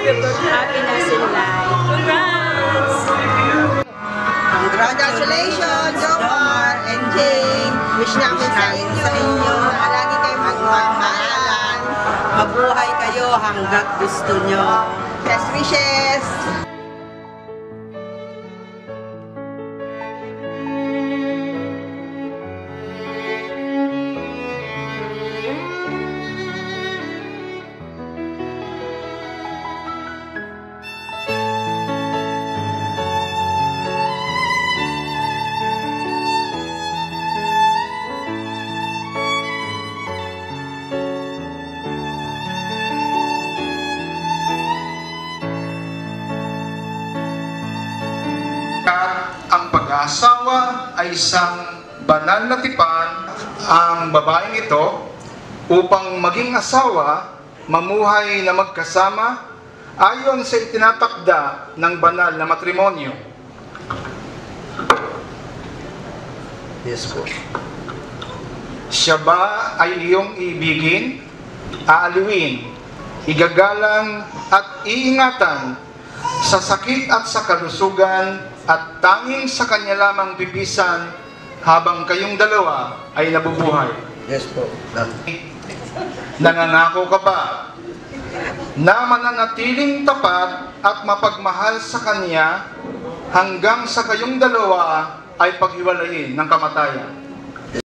hope you got happiness in life. Congrats! Congratulations, Jomar and Jane. Wish namin sa inyo na lagi kayong magmamahalan. Mabuhay kayo hanggat gusto nyo. Best wishes! Ang pag-aasawa ay isang banal na tipan ang babaeng ito upang maging asawa, mamuhay na magkasama ayon sa itinatakda ng banal na matrimonyo. Yes po. Siya ba ay iyong ibigin, aaliwin, igagalang at iingatan sa sakit at sa kalusugan at tanging sa kanya lamang bibisan habang kayong dalawa ay nabubuhay? Yes po. Nangangako ka ba na mananatiling tapat at mapagmahal sa kanya hanggang sa kayong dalawa ay paghiwalayin ng kamatayan?